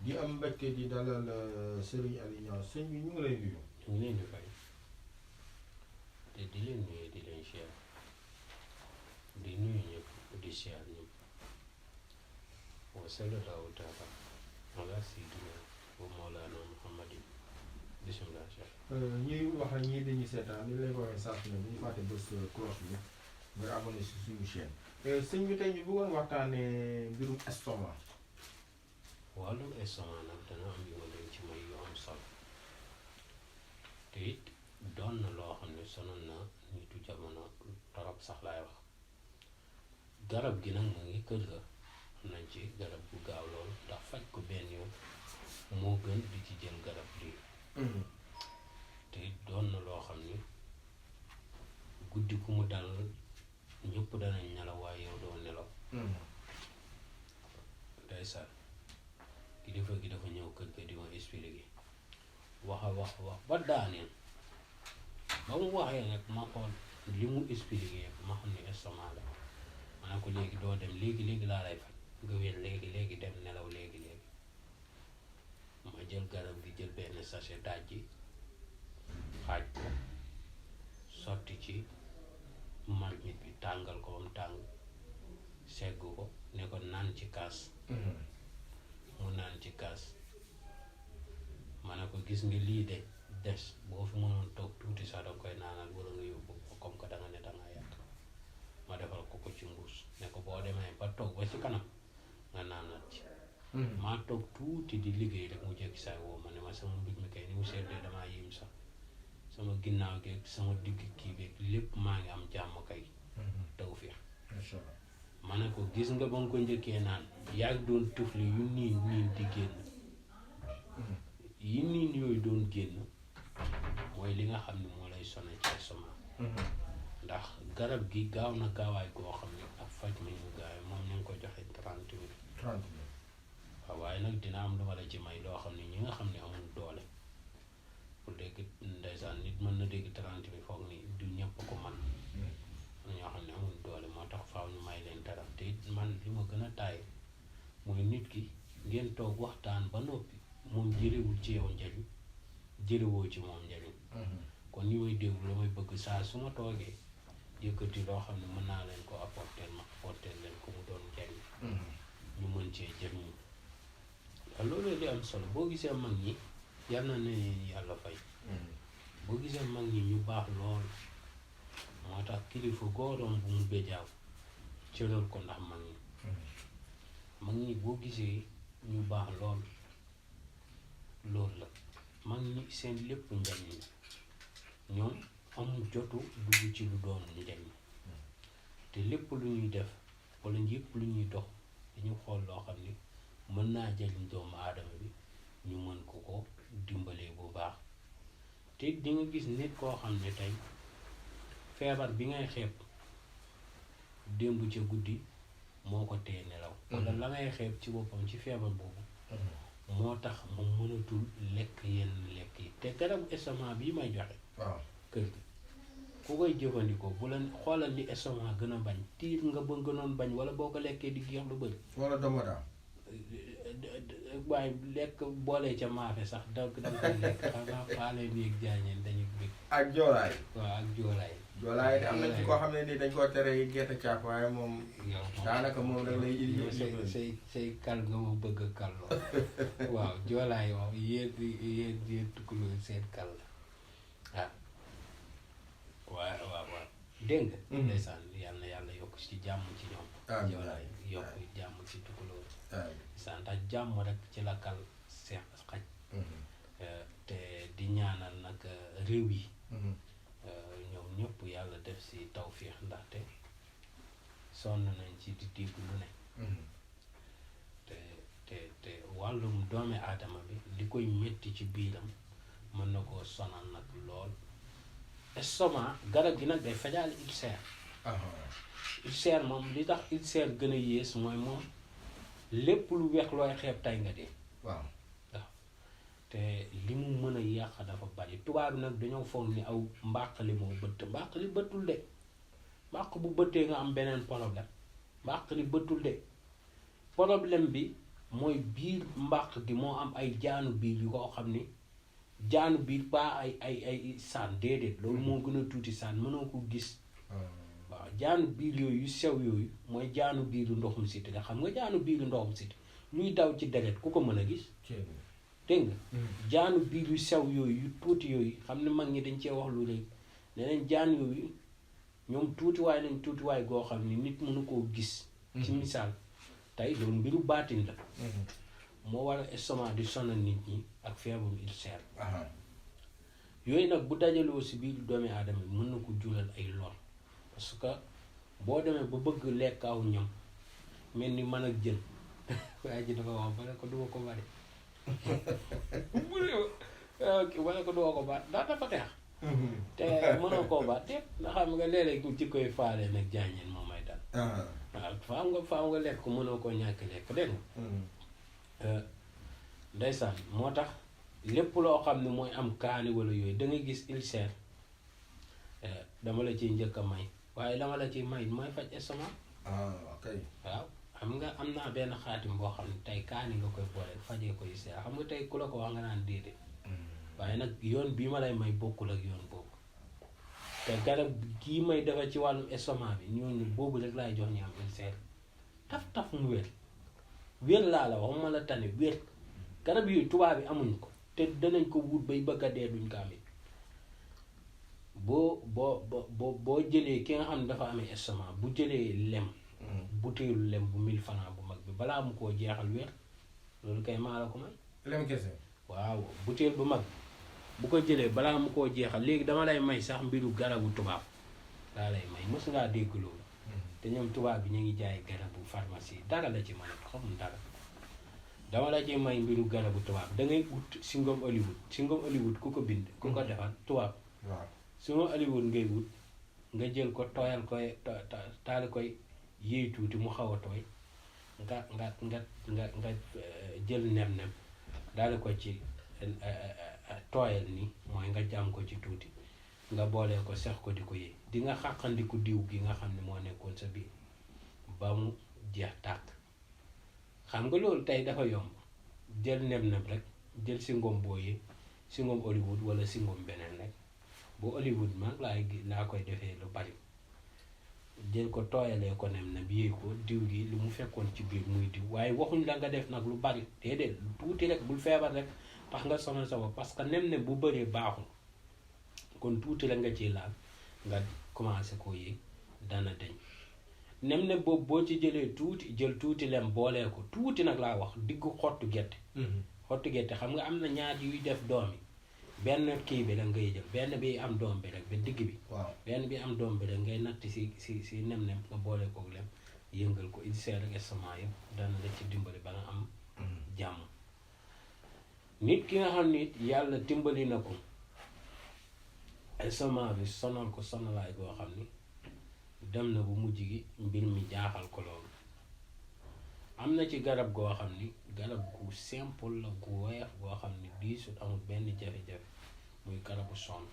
di am mbégte di dalal Serigne Aliou Niang sëñ bi ñu ngi lay nuyu. ñu ngi leen di fay te di leen nuyu di leen siyaar di nuyu ñëpp di siyaar ñëpp wa sallallahu taala ala sayyidina wa mawlana muhammadin bismillah. ñuy wax ak ñii dañuy seetaan ni lay waxee saa su ne bu ñu fàtte bës cloche bi nga abonné si suñu chaîne. sëñ bi tey ñu bëggoon waxtaanee mbirum estomac. wàllum estomac nag dana am yu ma leen ci may yu am solo te it doon na loo xam ne sonal na nitu jamono torop sax laay wax. garab gi nag mu ngi kër ga am nañ ci garab bu gaaw lool ndax faj ko benn yoon moo gën di ci jël garab di te it doon na loo xam ni guddi ku mu dal ñëpp danañ nelaw waaye yow doo nelaw. ndeysaan kilifa gi dafa ñëw kër ga di ma expliquer wax ba daaneel ba mu waxee nag ma xool li mu expliquer ma xam ne estomac la ma ne ko léegi doo dem léegi laa lay faj nga wér léegi dem nelaw léegi ma jël garab gi jël benn sachet dajji xaaj ko sotti ci marmite bi tàngal ko ba mu tàng segg ko ne ko naan ci kaas. mu naan ci kaas ma ne ko gis nga lii de des boo fi mënoon toog tuuti sax danga koy naanal wala nga yóbbu ko comme que danga ne danga yàq ma defal ko ci mbuus ne ko boo demee ba toog ba ci kanam nga naanal ci. maa toog tuuti di liggéey rek mu jekki saay woo ma ne ma sama mbir mi kay ni mu seddee damaa yéem sax sama ginnaaw geeg sama digg kii beeg lépp maa ngi am jàmm kay tawfiix. ma ne ko gis nga ba nga ko njëkkee naan yaa ngi doon tufli yu niin di génn yi niin yooyu doon génn mooy li nga xam ne moo lay sonal ci estomac. ndax garab gi gaaw na gaawaay goo xam ne ak faj mi mu gaaw moom ñu ngi ko joxe 30 minutes. waaw waaye nag dina am lu ma la ci may loo xam ne ñi nga xam ne amul doole pour dégg ndeysaan nit mën na dégg 30 minutes foog ni du ñëpp ko man ñoo xam ne amul doole moo tax faaw ñu may leen dara te it man li ma gën a taay mooy nit ki ngeen toog waxtaan ba noppi moom jëlewul ci yow njariñ jëlewoo ci moom njariñ. kon ñi may déglu la may bëgg saa su ma toogee yëkkati loo xam ne mën naa leen ko apporter leen ko mu doon njariñ ñu mën cee jëriñu. waaw loolu li am solo boo gisee mag ñi yal na ne yàlla fay. boo gisee mag ñi ñu baax lool moo tax kilifa góoram bu mu béjaaw cëral ko ndax mag ñi. mag ñi boo gisee ñu baax loolu la mag ñi seen lépp njariñ la ñoom amul jotu dugg ci lu doon njariñ te lépp lu ñuy def wala lépp lu ñuy dox dañu xool loo xam ni mën naa jariñ doomu aadama bi ñu mën ko dimbalee bu baax. te di nga gis nit koo xam ne tey feebar bi ngay xeeb démb ca guddi moo ko tee nelaw wala la ngay xeeb ci boppam ci feebar boobu moo tax moom mënatul lekk yenn lekk yi te garabu estomac bii may joxe kër gi ku koy jëfandikoo bu la xoolal li estomac gën a bañ tiir nga ba gënoon bañ wala boo ko lekkee di géex lu bëri wala domoda waaye lekk boole ca maafe sax danga koy lekk xanaa faale bi ak jaañeen dañu bëgg ak joolaay. waaw ak joolaay de am na ci koo xam ne ni dañ koo tere gerte caaf waaye moom daanaka moom rek lay say kal nga ma bëgg a kalloo waaw joolaay waaw yéen tukkuloo seen kal la waaw dégg nga ndeysaan yàlla yokk ci jàmm ci ñoom joolaay yokk jàmm ci tukkuloo ndeysaan ndax jàmm rek ci la kal seex xaj te di ñaanal nag réew yi ñoom ñëpp yàlla def si tawfiix ndaxte sonn nañ ci di dégg lu ne te wàllum doomi aadama bi li koy metti ci biiram mën na koo sonal nag lool estomac garab gi nag day fajaale ulcère. ulcère moom li tax ulcère gën a yées mooy moom lépp lu weex looy xeeb tay nga dee. waaw te li mu mën a yàq dafa bari tubaab bi nag dañoo foog ni aw mbàq li moo bëtt mbàq li bëttul de mbàq bu bëttee nga am beneen problème mbàq li bëttul de problème bi mooy biir mbàq gi moo am ay jaanu biir yu ko xam ni jaanu biir pas ay saan déedéet loolu moo gën a tuuti saan mënoo ko gis. waaw jaanu biir yooyu yu sew yooyu mooy jaanu biiru ndoxum siti nga xam nga jaanu biiru ndoxum siti luy daw ci deret ku ko mën a gis. dégg nga jaanu biir yu sew yooyu yu tuuti yooyu xam ne mag ñi dañ cee wax lu rëy neneen jaan yooyu ñoom tuutiwaay lañ tuutiwaay goo xam ni nit mënu koo gis. ci misaal tey loolu mbiru baatin la. moo waral estomac di sonal nit ñi ak feebaru ulcère. yooyu nag bu dajaloo si biir doomi aadama bi mën na ko jural ay lor parce que boo demee ba bëgg lekk aw ñam mel ni mën ak jën waaye ji dafa wax ba ne ko duma ko bari wala ko doo ko baat ndax dafa teex te mënoo koo baat te xam nga léeg-léeg ci koy faale nag jaañeen moom may dal waaw faaw nga lekk ko mënoo koo ñàkk lekk dégg nga ndeysaan moo tax lépp loo xam ne mooy am kaani wala yooyu da nga gis ulcère dama la ciy njëkk a may waaye dama la ciy may mooy faj estomac. ok waaw xam nga am naa benn xaatim boo xam ne tey kaani nga koy boole fajee ko ulcère xam nga tey ku la ko wax nga naan déedéet waaye nag yoon bii ma lay may bokkul ak yoon boobu te garab kii may defar ci wàllum estomac bi ñooñu boobu rek laay jox ñu am ulcère taf mu wér laa la wax ma la tane wér garab yooyu tubaab bi amuñ ko te danañ ko wut bay bëgg a dee duñ ko amee boo jëlee ki nga xam ne dafa amee estomac bu jëlee lem butéelu lem bu 1000 francs bu mag bi balaa mu koo jeexal wér loolu kay maa la ko may lem kese waaw butéel bu mag bu ko jëlee balaa mu koo jeexal léegi dama lay may sax mbiru garabu tubaab daa lay may mës ngaa dégg loolu te ñoom tubaab bi ñu ngi jaay garabu pharmacie dara la ci mën a xamul dara dama la ci may mbiru garabu tubaab da ngay ut singom Hollywood ku ko bind ku ko defal tubaab waaw singom Hollywood ngay wut nga jël ko tooyal koy taal koy yéey tuuti mu xaw a tooy nga jël nem daal ko ci tooyal ni mooy nga jàm ko ci tuuti nga boolee ko sex ko di ko yéey di nga xàqandiku diw gi nga xam ne moo nekkoon sa biir ba mu jeex tàkk xam nga loolu tey dafa yomb jël nem rek jël singom booyee singom Hollywood wala singom beneen rek bu Hollywood mag laa koy defee lu bari jël ko tooyalee ko nem yéey ko diw gi lu mu fekkoon ci biir muy diw waaye waxuñ la nga def nag lu bari déedéet lu tuuti rek bul feebar rek tax nga sonal sa bopp parce que nem bu bëree baaxul kon tuuti rek nga ciy laal nga commencé koo yéeg dana deñ nem boobu boo ci jëlee tuuti jël tuuti lem boolee ko tuuti nag laa wax diggu xottu gerte xam nga am na ñaar yuy def doom yi benn kii bi la ngay jël benn bi am doom bi rek ba digg bi benn bi am doom bi rek ngay natt si nem nga boole koog lem yëngal ko ulcère ak estomac yëpp dana la ci dimbali ba nga am jàmm nit ki nga xam ni yàlla dimbali na ko estomac bi sonal ko sonalaay goo xam ni dem na bu mujj gi mbir mi jaaxal ko loolu am na ci garab goo xam ni garab gu simple la gu woyof goo xam ni diisut amul benn jafe-jafe muy garabu sonn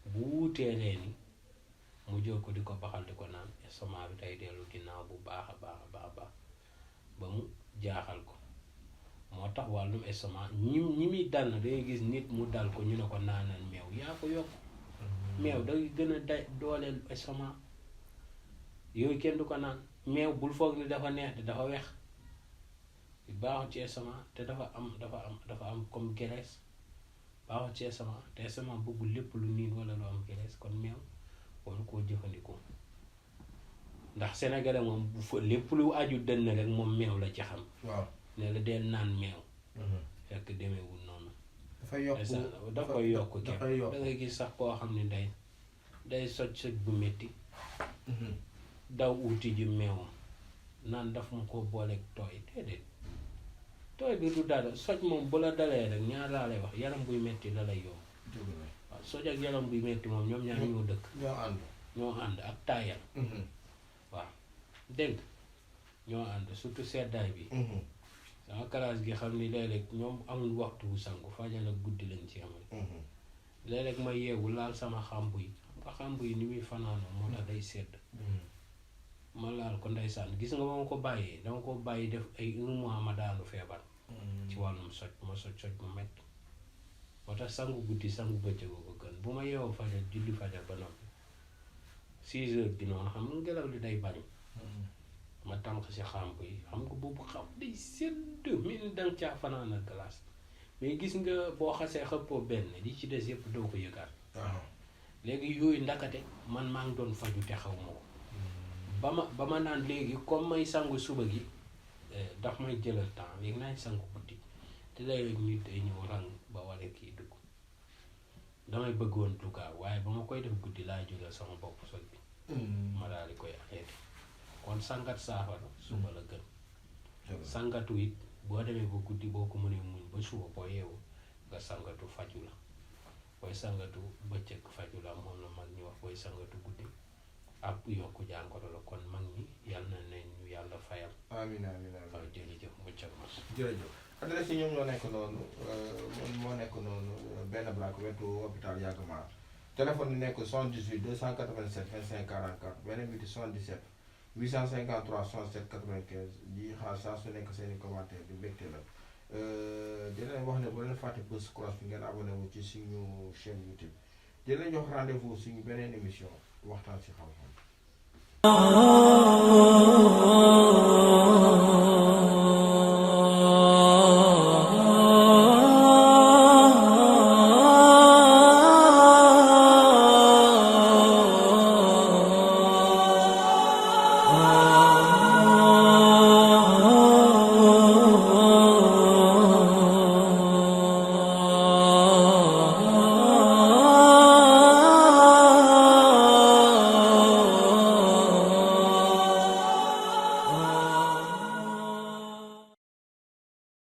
bu wuuteelee ni mu jël ko di ko baxal di ko naan estomac bi day dellu ginnaaw bu baax a baax ba mu jaaxal ko moo tax wàllum estomac ñi muy dal na dangay gis nit mu dal ko ñu ne ko naanal meew yaa ko yokk meew day gën a dooleel estomac yooyu kenn du ko naan meew bul foog ni dafa neex te dafa weex baaxul ci estomac te dafa am comme graisse baaxul ci estomac te estomac bëggul lépp lu niin wala lu am graisse kon meew waru koo jëfandikoo ndax sénégalais moom bu fa lépp lu aju dënn rek moom meew la ci xam waaw ne la dee naan meew fekk demeewul noonu dafay yokk kepp da ngay gis sax koo xam ne day soj bu metti daw uuti ji meewam naan daf ma ko booleeg tooy déedéet tooy bi du dara soj moom bu la dalee rek ñaar laa lay wax yaram buy metti la lay yomb waaw soj ak yaram bi metti moom ñoom ñaar ñoo dëkk ñoo ànd ak taayal waaw dégg ñoo ànd surtout seddaay bi sama classe gi xam ni léeg-léeg ñoom amul waxtu wu sangu fajar ak guddi lañ ci amal léeg-léeg ma yeewu laal sama xàmb yi nga xàmb yi ni muy fanaanoo moo tax day sedd ma laal ko ndeysaan gis nga ba ma ko bàyyee dama ko bàyyi def ay 1 mois ma daanu feebar ci wàllum soj ma soj mu metti moo tax sangu guddi sangu bëccëg ko gën bu ma yeewoo fajar julli fajar ba noppi 6 heures bi noonu xam nga ngelaw li day bañ ma tànk si xàmb yi xam nga boobu xam day sedd mel ni danga caa fanaan ak glace mais gis nga boo xasee xëppoo benn li ci des yëpp doo ko yëgaat léegi yooyu ndakate man maa ngi doon faju te xaw ma ko ba ma naan léegi comme may sangu suba gi daf may jëlal temps léegi nañ sangu guddi te léeg-léeg nit day ñëw rang ba wala kii dugg damay bëggoon tukaa waaye ba ma koy def guddi laa jógal sama bopp soj bi ma daal di koy arrêté kon sangat saafara suba la gën sangatu it boo demee ba guddi boo ko mënee muñ ba suba boo yeewu nga sangatu faju la booy sangatu bëccëg faju la moom la mag ñi wax booy sangatu guddi ab yokku jàngoro la kon mag ñi yàlla na ne ñu yàlla fayal amiin amiin amiin waaw jërëjëf bëccëg mas jërëjëf adresse yi ñoom ñoo nekk noonu moo nekk noonu benn braak wetu hôpital Yaag Maar téléphone yi nekk 78 287 25 44 beneen bi di 77 853 67 95 di xaar saa su nekk seeni commentaire di mbégte la di leen wax ne bu leen fàtte bës cross bi ngeen abonné wu ci suñu chaîne YouTube di leen jox rendez-vous suñu beneen émission waxtaan ci xam-xam